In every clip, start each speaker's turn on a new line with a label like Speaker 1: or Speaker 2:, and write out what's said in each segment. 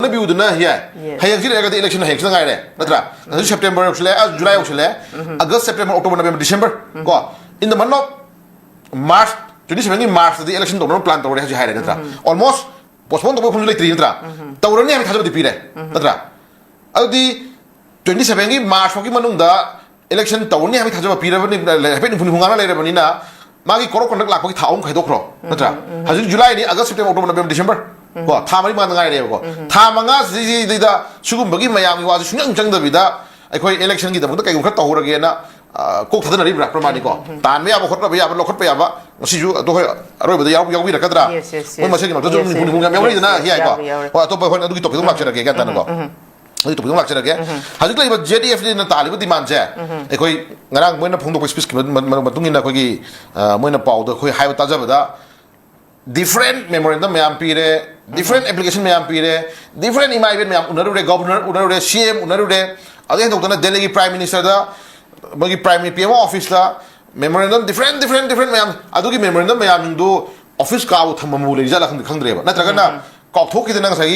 Speaker 1: view the na here. Hey, actually, I got the election here. Natra. September, July, August, September, October, November, December. Go in the month of March. 27 March, the election don't plan to already hide it. Almost postponed to go from the three. Taurani has the period. Natra. The 27 March, Pokimanunda election, Taurani has a period of Hungana later. Magi Koro conduct like Town Kaidokro. Natra. Has it July, August, September, October, November, December? Go, Tamari Mangai, Tamangas, the Sugum Bagi Miami was young Vida. I call election get the Kato again. Cook to the river, Pramanico. Tamia, Lokopayava, see you over the Yawi Kadra. Yes, when my second of the here I go. Well, I told when I do to much again. To be much again. Has it like JDF in the Tali with the Manja? A quay Narang when a Punto was speaking, Matungina Kogi, Mona Powder, who have Tajabada. Different memorandum may appear, different application may appear, different imagine another governor, another CM, another other delegate prime minister, the prime PM officer, memorandum, different ma'am. I do give memorandum, may do office car with Mamu, Jala country. Natragana, Cock is an answer,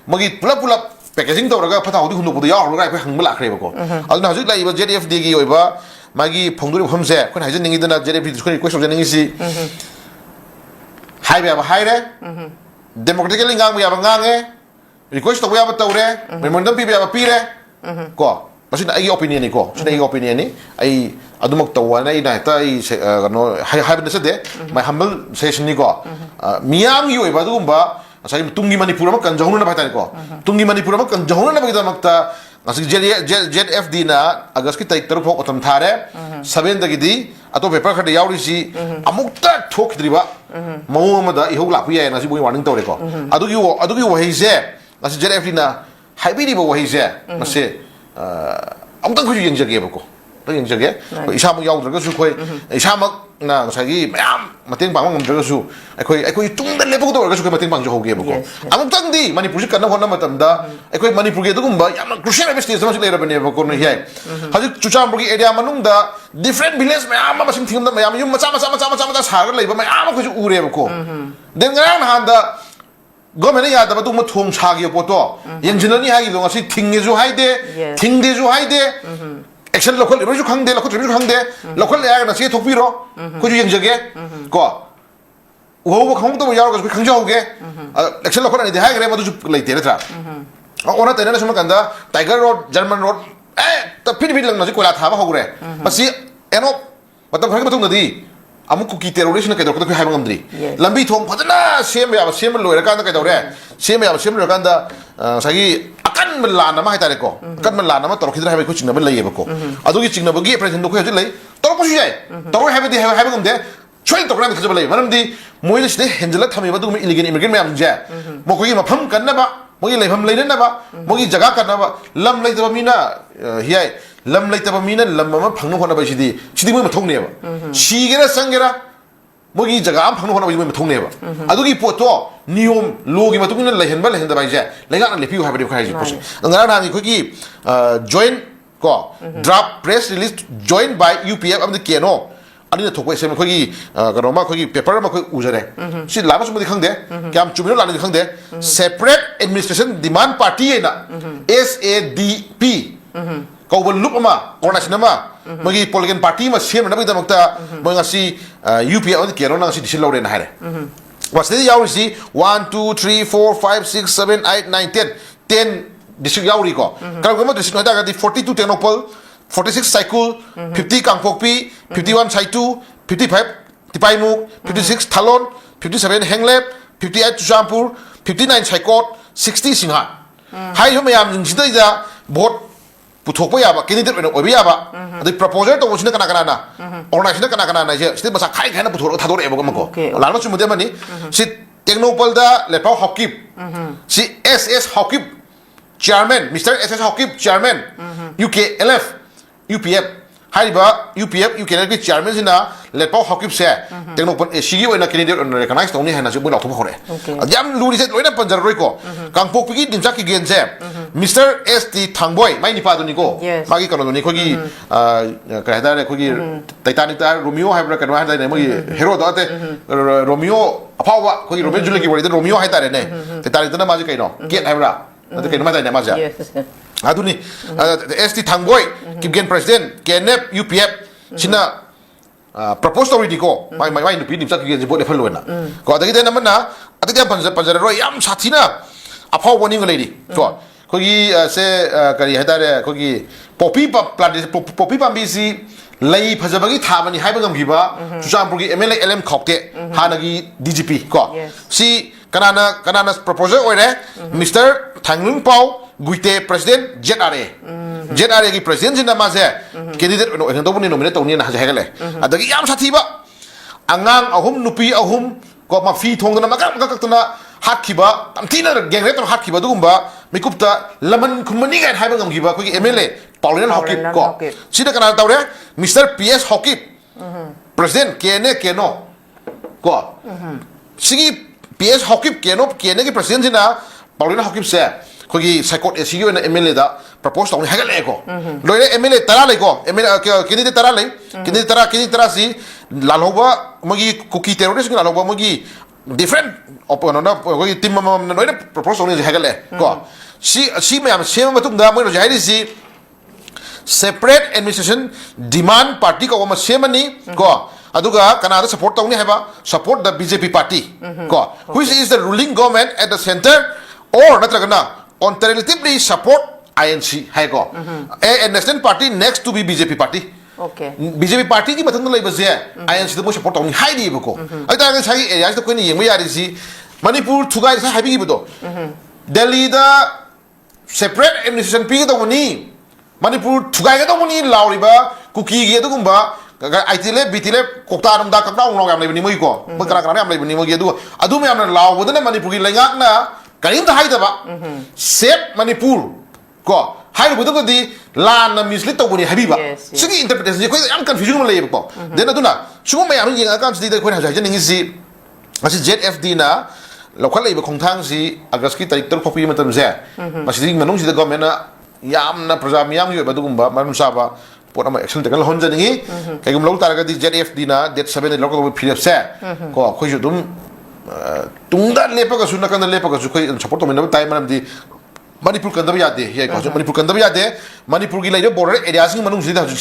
Speaker 1: Magi pull up packaging to Pata, who know the hour, right? Black Revo. I'll now like JDF Digi over Maggie Pondu Homse, when I didn't need that JDF question. High we have a high democratically we have a gange, request we have a taure, memorandum people have a pire. Go. But in a opinion, go. Today opinion, I don't know one I haven't said my humble session go. Miam you ever doomba, as I Tungi Manipur can John Batako. Tungi Manipur can John Batamata, as JF Dina, Agaski take the report on Tare, Saben the Gidi, atau paper the Yaurisi, Amukta talk driva, Mohamada, Ihulapia, and as we want in Toriko. Adugi what he's there, as JF Dina, Habibi what he's there, must say, I'm not going to Jagaboko. Isam Yaudragasu, Isama, Sagi, Matin Bang, Dragasu, I quit the level of Matin Banjo Gabo. I'm not the Manipur, no one Matanda, I quit Manipur, I'm crucial mistake much later than ever going here. Has it Chuchambuki area Manunda, different villages, my arm, something that my arm, you must have labor, my arm was Ureko. Then Granhanda. Government ya dapat tuh thong chagi poto, yang jenani hagi dong asih tinggi ju hai de, action local ibu ju khang de, local ya kan asih thopi ro, kau ju yang jage, ko, wo khang tu bayar kau khang jauh ge, action local ni deh kira madu ju lagi tere tra, orang tanya semua kanda, Tiger Road, German Road, tapi ni bilang nasi kau lihat apa kau kure, masih eno, betul kau betul nadi. Amu cookie terrorist na kayo ko hay mga amdri. Lambi thong padana siyempre loy rakanda kayo re. Siyempre rakanda sagi akan melana ma hitare ko. Akan melana ma torok hidra hay ko chingna ben laye ko. Adugi chingna bagi president ko hay lay. Torok ko siya. Torok hay mga amde. Choy torok na kayo lay. Manam di moilis de henjela thami ba dum illegal immigrant me amja. Mo ko ma pham kan na ba. Mo lay pham lay na ba. Mo jaga kan na ba. Lam lay ta mina hiyai. Lam lay taba mina lam mama phangno khona ba sidi mo mathong ne ba sigera sangera mogi jaga am phangno khona ba mo mathong ne ba adugi poto niyom logi matung na lehen ba ba je lenga na lepiu ha ba khai ji posi ngara na ni khogi join ko draft press release joined by UPF am the keno ani na thokwe sem khogi garoma khogi paper ma khoi ujare si lama sum di khangde kyam chumino lani khangde separate administration demand party na SADP kau belum ama, orang nasional bagi political party masih mana begitu makta, mengasi UPF itu kira orang ngasih di sini lawan hari. Wasnya jauh sih 1, 2, 3, 4, 5, 6, 7, 8, 9, 10 district jauh riko. Kalau kamu district ada di 42 Tenopal, 46 Saikul, 50 Kangpokpi, 51 Saitu, 55 Tipaimuk, 56 Talon, 57 Henglep, 58 Chusampur, 59 Saikot, 60 Singha. Hai cuma yang cinta ida vote puthok ya ba candidate no obi ya ba the proposal to usina kana organization kana na je sti masa khai na puthok thador ebo ko lano chu mudia mani si technopal da lepa hokip si SS hokip chairman Mr. SS hokip chairman UKLF UPF haiba UPF UKLF chairman sina lepa hokip se technopal SCG oina candidate on recognize to ni hana ju bula thum hore jam luri se loina panjar roi ko kangpok pigi dimsa ki gen se Mr. ST Thangboy, mai nipa duni ko. Magi kano duni kogi kaya dare kogi Titanic tar Romeo hai bra kanwa hai dare magi hero da te Romeo apa wa kogi Romeo jule ki bari Romeo hai dare ne Titanic na magi kaino get hai bra ꯑꯗꯨ ꯀꯩꯅꯣ ꯃꯥꯏ ꯃꯥꯁꯦ ꯑꯗꯨꯅꯤ ST ꯊꯥꯡꯕꯣꯏ Kipgen president KNF UPF ꯁꯤꯅ propose ꯇꯧꯔꯤꯗꯤꯀꯣ ꯃꯥꯏ ꯅꯨꯄꯤ ꯆꯠꯈꯤꯒꯦ vote ꯂꯦꯞꯍꯜꯂꯣꯏꯅ ꯀꯣ ꯑꯗꯒꯤꯗꯤ ꯑꯃꯅ ꯑꯗꯒꯤ ꯌꯥꯝ ꯄꯟꯖꯔꯔꯣꯏ ꯌꯥꯝ ꯁꯥꯊꯤꯅ ꯑꯐꯥꯎꯕ ꯅꯤꯡꯒ ꯂꯩꯔꯤ ꯀꯣ ꯑꯩꯈꯣꯏꯒꯤ ꯁꯦ ꯀꯔꯤ ꯍꯥꯏꯇꯥꯔꯦ ꯑꯩꯈꯣꯏꯒꯤ ꯄꯣꯄꯤ ꯄꯥꯝꯕꯤꯁꯤ ꯂꯩ ꯐꯖꯕꯒꯤ ꯊꯥꯕꯅꯤ ꯍꯥꯏꯕ ꯉꯝꯈꯤꯕ ꯆꯨꯔꯆꯥꯟꯄꯨꯔꯒꯤ MLA LM ꯈꯥꯎꯇꯦ ꯍꯥꯟꯅꯒꯤ DGP ꯀꯣ ꯁꯤ ꯀꯅꯥꯅ ꯄ꯭ꯔꯣꯄꯣꯖꯔ ꯑꯣꯏꯔꯦ ꯃꯤꯁꯇꯔ ꯊꯥꯡꯂꯨꯡꯄꯥꯎ ꯒꯨꯏꯇꯦ ꯄ꯭ꯔꯦꯁꯤꯗꯦꯟ ZRA ꯒꯤ ꯄ꯭ꯔꯦꯁꯤꯗꯦꯟꯁꯤꯅ ꯃꯥꯁꯦ ꯀꯦꯟꯗꯤꯗꯦꯠ ꯑꯣꯏꯅ ꯑꯣꯏꯍꯟꯗꯧꯕꯅꯤ ꯅꯣꯃꯤꯅꯦꯠ ꯇꯧꯅꯤꯅ ꯍꯥꯏꯒꯠꯂꯦ ꯑꯗꯒꯤ ꯌꯥꯝ ꯁꯥꯊꯤꯕ ꯑꯉꯥꯡ 3 ꯅꯨꯄꯤ 3 ꯀꯣ ꯃꯐꯤ ꯊꯣꯡꯗꯅ ꯃꯀꯛ ꯀꯛꯇꯅ ꯍꯥꯠꯈꯤꯕ ꯌꯥꯝꯊꯤꯅ ꯒꯦꯡꯔꯦꯞ ꯇꯧꯔ ꯍꯥꯠꯈꯤꯕ ꯑꯗꯨꯒꯨꯝꯕ ꯃꯤꯀꯨꯞꯇ ꯂꯃꯟ ꯈꯨꯝꯃꯅꯤ ꯀꯥꯏꯅ ꯍꯥꯏꯕ ꯉꯝꯈꯤꯕ ꯑꯩꯈꯣꯏꯒꯤ MLA ꯄꯥꯎꯂꯦꯟ ꯍꯣꯀꯤꯞ ꯀꯣ ꯁꯤꯗ ꯀꯅꯥ ꯇꯧꯔꯦ ꯃꯤꯁꯇꯔ PS ꯍꯣꯀꯤꯞ ꯄ꯭ꯔꯦꯁꯤꯗꯦꯟ KNA ꯀꯣ ꯁꯤꯒꯤ PS ꯍꯣꯀꯤꯞ KNA ꯒꯤ ꯄ꯭ꯔꯦꯁꯤꯗꯦꯟꯁꯤꯅ ꯄꯥꯎꯂꯦꯟ ꯍꯣꯀꯤꯞꯁꯦ ꯑꯩꯈꯣꯏꯒꯤ ꯁꯥꯏꯀꯣꯠ ꯑꯦꯁꯤꯒꯤ ꯑꯣꯏꯅ MLA ꯗ ꯄ꯭ꯔꯄꯣꯁ ꯇꯧꯅꯤ ꯍꯥꯏꯒꯠꯂꯛꯑꯦꯀꯣ ꯂꯣꯏꯔꯦ MLA 10 ꯂꯩꯀꯣ ꯀꯦꯟꯗꯤꯗꯦꯠ 10 ꯂꯩ ꯀꯦꯟꯗꯤꯗꯦꯠ 10 ꯁꯤ ꯂꯥꯜꯍꯧꯕ ꯃꯣꯏꯒꯤ ꯀꯨꯀꯤ ꯇꯦꯔꯣꯔꯤꯁꯀꯤ ꯂꯥꯜꯍꯧꯕ ꯃꯣꯏꯒꯤ ꯗꯤꯐ꯭ꯔꯦꯟ ꯀꯩꯅꯣꯅ ꯑꯩꯈꯣꯏꯒꯤ ꯇꯤꯝ ꯑꯃꯃꯝꯅ ꯂꯣꯏꯅ ꯄ꯭ꯔꯄꯣꯁ ꯇꯧꯅꯤ ꯍꯥꯏꯒꯠꯂꯛꯑꯦ ꯀꯣ ꯁꯤ ꯃꯌꯥꯝ ꯁꯦꯝꯃ ꯃꯇꯨꯡꯗ ꯃꯣꯏꯅ ꯍꯧꯖꯤꯛ ꯍꯥꯏꯔꯤꯁꯤ ꯁꯦꯄꯔꯦꯠ ꯑꯦꯗꯃꯤꯅꯤꯁꯇ꯭ꯔꯦꯁꯟ ꯗꯤꯃꯥꯟ ꯄꯥꯔꯇꯤ ꯀꯧꯕ ꯑꯃ ꯁꯦꯝꯃꯅꯤ ꯀꯣ ꯑꯗꯨꯒ ꯀꯅꯥꯗ ꯁꯄꯣꯔꯠ ꯇꯧꯅꯤ ꯍꯥꯏꯕ ꯁꯄꯣꯔꯠ ꯗ BJP ꯄꯥꯔꯇꯤ ꯀꯣ which is the ruling government at the center or ꯅꯠꯇ꯭ꯔꯒꯅ alternatively support INC ꯍꯥꯏꯀꯣ a national party next to be BJP party BJP party की मथंग लई बजे INC द मो सपोर्ट तौनी हाइदी बको अइ तांग साइ एरिया द कोइन येंग यारि सी मणिपुर थुगाइ सा हाइबी बदो दिल्ली द सेपरेट एडमिनिस्ट्रेशन पी दवनी मणिपुर थुगाइ दवनी लाउरिबा कुकी गे दगुंबा आइटिले बीटिले कोक्ता नमदा कक्ता उंग याम लेबनी मोइ को म करा याम लेबनी मोइ अदु अदु म याम लाउबदना मणिपुर की लैंगाकना करिंदा हाइदबा सेफ मणिपुर को हाइबदगदी लाना मिसलीड तौबनी हाबिबा सिगी इंटरप्रिटेशन जे कोइ याम कन्फ्यूजन म लेबको देन अदुना सुगु मयाम येंगा काम सिदि कोइ हाजै जनिंग सि असी ZFD ना लखल लेब खोंथांग सि अगस्त की तारिख 3 फोपी मतम जे मसिदि मनुंग सिदा गवर्नमेंट ना यामना प्रजा मियाम यो बदुगुंबा मनुं साबा पोट अमा एक्शन तकल होनजनिंगी कैगुम लौ तारगदि ZFD ना डेट 7 ने लोकल फिलिप से को खोजु दुम तुंगदा लेपगा सु नकंदा लेपगा सु खोइ सपोर्ट तमिन टाइम मनमदि मणिपुर कंदब यादे हे को मणिपुर कंदब यादे मणिपुर की लाइनो बॉर्डर एरिया सिंग मनुंग सिदा हजु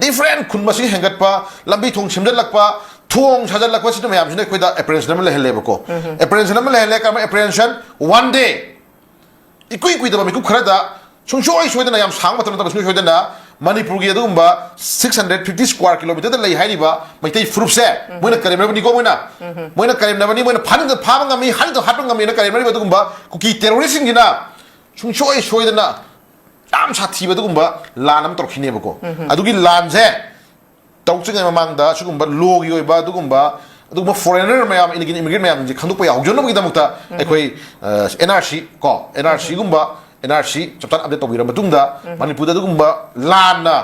Speaker 1: डिफरेंट खुनमसि हेंगतपा लंबी थोंग सिमजलकपा थोंग साजलकपा सिदा मयाम सिने खोइदा एप्रेंशन नम लेहलेबको एप्रेंशन नम लेहले काम एप्रेंशन वन डे इकुइ कुइदबा मिकु खरदा सुंसोय सोइदना याम सांग मतम तब सुंसोय सोइदना मणिपुर की अदुंबा 650 स्क्वायर किलोमीटर द लई हाइरिबा मैतै फ्रुप से मोइना करेमनबनि को मोइना करेमनबनि मोइना फानिंग फाबंग गमी हानिद हाटंग गमी न करेमनबि अदुंबा कुकी टेररिस्ट सिंगिना सुंसोय सोइदना याम साथीबा अदुंबा लान अम तोरखिनेबको अदुगी लान से तौचिंग ममांगदा सुगुंबा लोगी ओइबा अदुगुंबा फॉरेनर मयाम इमिग्रेंट मयाम जे खंदुपा यावजनबगि दमक्ता एखोइ NRC गुंबा NRC चप्तान अपडेट तौबिरम मतुंगदा मणिपुर अदुगुंबा लाना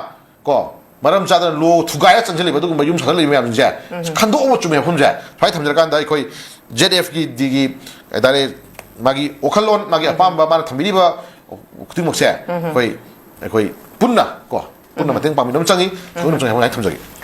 Speaker 1: को मरम चादन लो थुगाय चंजलिबा अदुगुंबा युम सादन मयाम जे खंदोबो चुमे फुमजे फाइ थमजरकांदा एखोइ ZF की दिगी दारे मागी ओखलोन मागी अपाम्बा माना थम्बिरिबा खुतिमक्से एखोइ पुन्ना को पुन्ना मतेंग पामिनम चंगी थुनम चंगी हाइ थमजगी